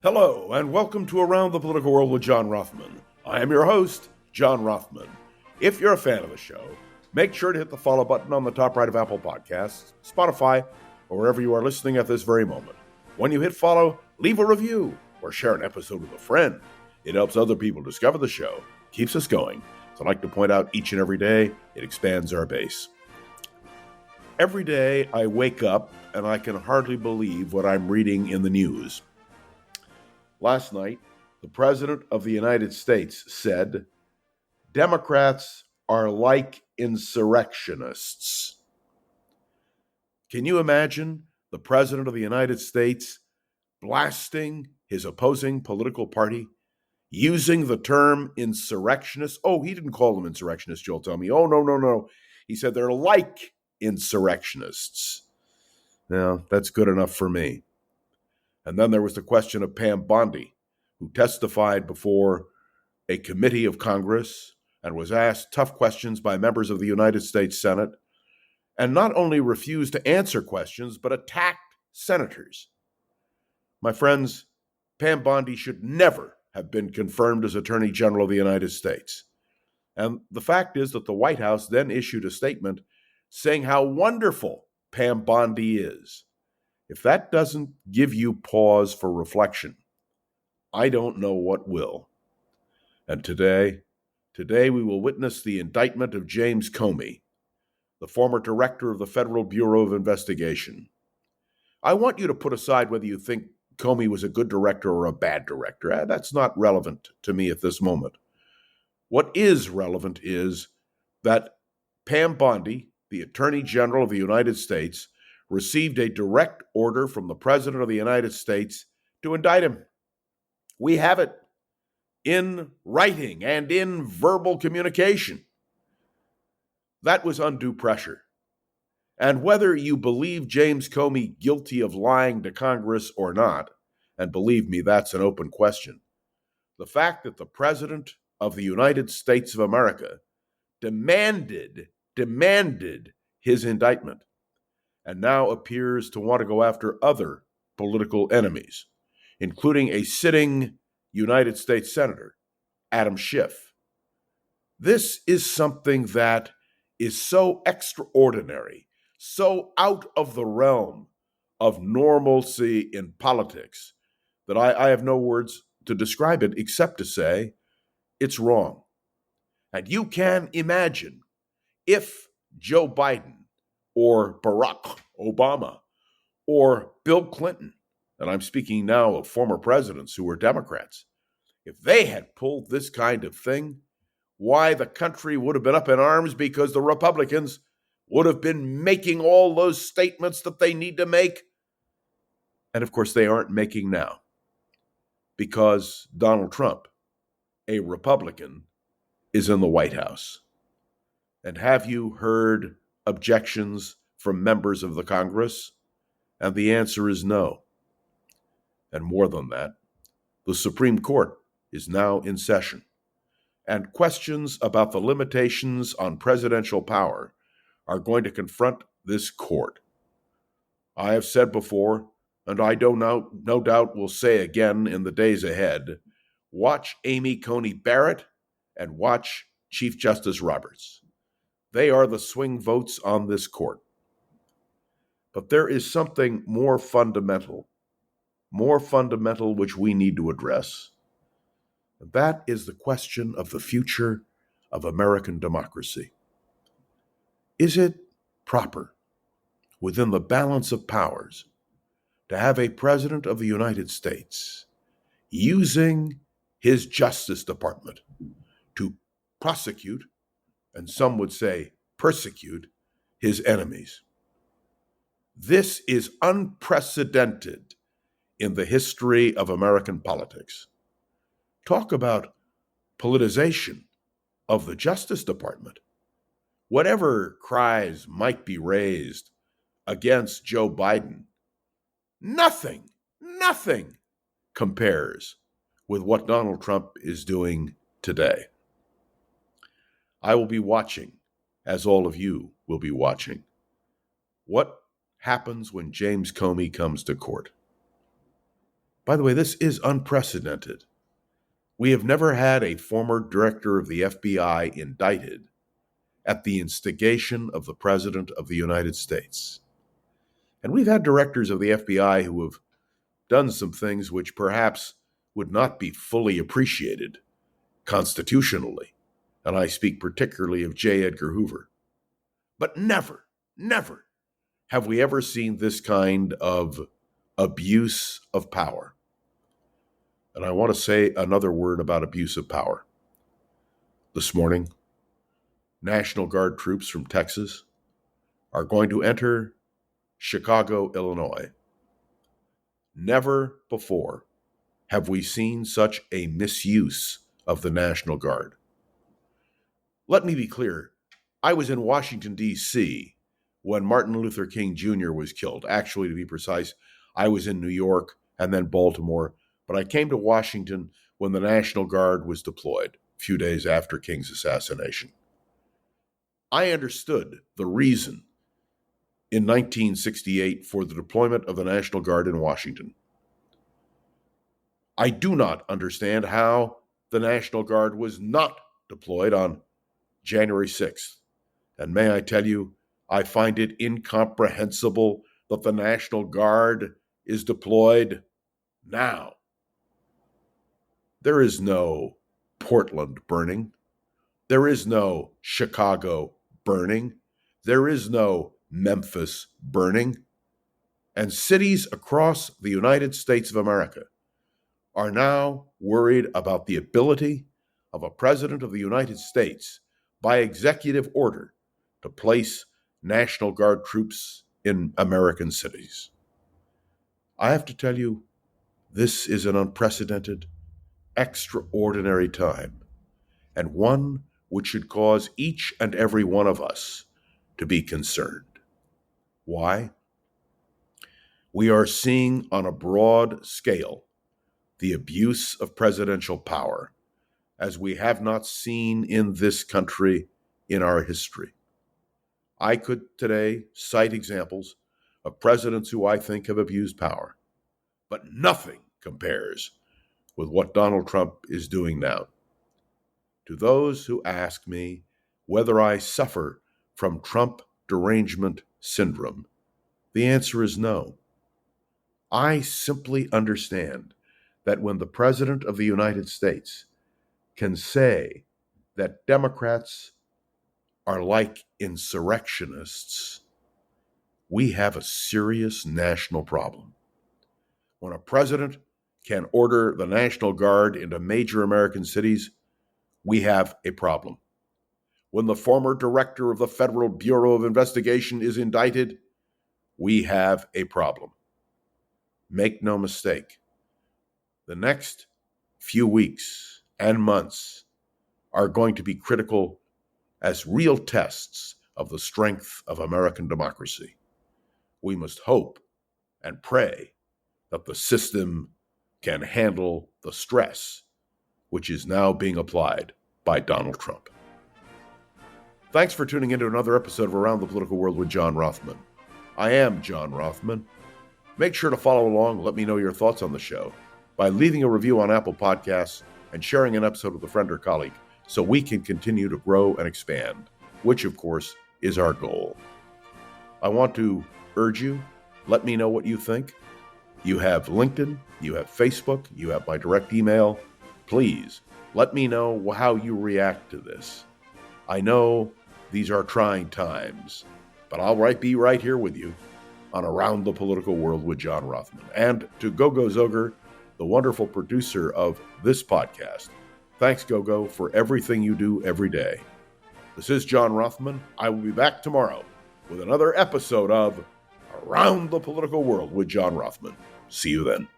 Hello, and welcome to Around the Political World with John Rothman. I am your host, John Rothman. If you're a fan of the show, make sure to hit the follow button on the top right of Apple Podcasts, Spotify, or wherever you are listening at this very moment. When you hit follow, leave a review or share an episode with a friend. It helps other people discover the show, keeps us going. So I'd like to point out each and every day, it expands our base. Every day I wake up and I can hardly believe what I'm reading in the news. Last night, the President of the United States said, Democrats are like insurrectionists. Can you imagine the President of the United States blasting his opposing political party, using the term insurrectionists? Oh, he didn't call them insurrectionists, you'll tell me. Oh, no. He said they're like insurrectionists. Now, that's good enough for me. And then there was the question of Pam Bondi, who testified before a committee of Congress and was asked tough questions by members of the United States Senate, and not only refused to answer questions, but attacked senators. My friends, Pam Bondi should never have been confirmed as Attorney General of the United States. And the fact is that the White House then issued a statement saying how wonderful Pam Bondi is. If that doesn't give you pause for reflection, I don't know what will. And today we will witness the indictment of James Comey, the former director of the Federal Bureau of Investigation. I want you to put aside whether you think Comey was a good director or a bad director. That's not relevant to me at this moment. What is relevant is that Pam Bondi, the Attorney General of the United States, received a direct order from the President of the United States to indict him. We have it in writing and in verbal communication. That was undue pressure. And whether you believe James Comey guilty of lying to Congress or not, and believe me, that's an open question, the fact that the President of the United States of America demanded his indictment, and now appears to want to go after other political enemies, including a sitting United States Senator, Adam Schiff. This is something that is so extraordinary, so out of the realm of normalcy in politics, that I have no words to describe it except to say it's wrong. And you can imagine if Joe Biden or Barack Obama or Bill Clinton, and I'm speaking now of former presidents who were Democrats, if they had pulled this kind of thing, why, the country would have been up in arms because the Republicans would have been making all those statements that they need to make. And of course, they aren't making now because Donald Trump, a Republican, is in the White House. And have you heard objections from members of the Congress? And the answer is no. And more than that, the Supreme Court is now in session, and questions about the limitations on presidential power are going to confront this court. I have said before, and I no doubt will say again in the days ahead, watch Amy Coney Barrett and watch Chief Justice Roberts. They are the swing votes on this court. But there is something more fundamental which we need to address. And that is the question of the future of American democracy. Is it proper, within the balance of powers, to have a President of the United States using his Justice Department to prosecute, and some would say persecute, his enemies? This is unprecedented in the history of American politics. Talk about politicization of the Justice Department. Whatever cries might be raised against Joe Biden, nothing compares with what Donald Trump is doing today. I will be watching, as all of you will be watching, what happens when James Comey comes to court. By the way, this is unprecedented. We have never had a former director of the FBI indicted at the instigation of the President of the United States. And we've had directors of the FBI who have done some things which perhaps would not be fully appreciated constitutionally. And I speak particularly of J. Edgar Hoover. But never have we ever seen this kind of abuse of power. And I want to say another word about abuse of power. This morning, National Guard troops from Texas are going to enter Chicago, Illinois. Never before have we seen such a misuse of the National Guard. Let me be clear. I was in Washington, D.C. when Martin Luther King Jr. was killed. Actually, to be precise, I was in New York and then Baltimore, but I came to Washington when the National Guard was deployed, a few days after King's assassination. I understood the reason in 1968 for the deployment of the National Guard in Washington. I do not understand how the National Guard was not deployed on January 6th. And may I tell you, I find it incomprehensible that the National Guard is deployed now. There is no Portland burning. There is no Chicago burning. There is no Memphis burning. And cities across the United States of America are now worried about the ability of a president of the United States, by executive order, to place National Guard troops in American cities. I have to tell you, this is an unprecedented, extraordinary time, and one which should cause each and every one of us to be concerned. Why? We are seeing on a broad scale the abuse of presidential power as we have not seen in this country in our history. I could today cite examples of presidents who I think have abused power, but nothing compares with what Donald Trump is doing now. To those who ask me whether I suffer from Trump derangement syndrome, the answer is no. I simply understand that when the President of the United States can say that Democrats are like insurrectionists, we have a serious national problem. When a president can order the National Guard into major American cities, we have a problem. When the former director of the Federal Bureau of Investigation is indicted, we have a problem. Make no mistake, the next few weeks and months are going to be critical as real tests of the strength of American democracy. We must hope and pray that the system can handle the stress which is now being applied by Donald Trump. Thanks for tuning into another episode of Around the Political World with John Rothman. I am John Rothman. Make sure to follow along. Let me know your thoughts on the show by leaving a review on Apple Podcasts and sharing an episode with a friend or colleague so we can continue to grow and expand, which, of course, is our goal. I want to urge you, let me know what you think. You have LinkedIn, you have Facebook, you have my direct email. Please, let me know how you react to this. I know these are trying times, but I'll be right here with you on Around the Political World with John Rothman. And to Gogo Zoger, the wonderful producer of this podcast, thanks, Gogo, for everything you do every day. This is John Rothman. I will be back tomorrow with another episode of Around the Political World with John Rothman. See you then.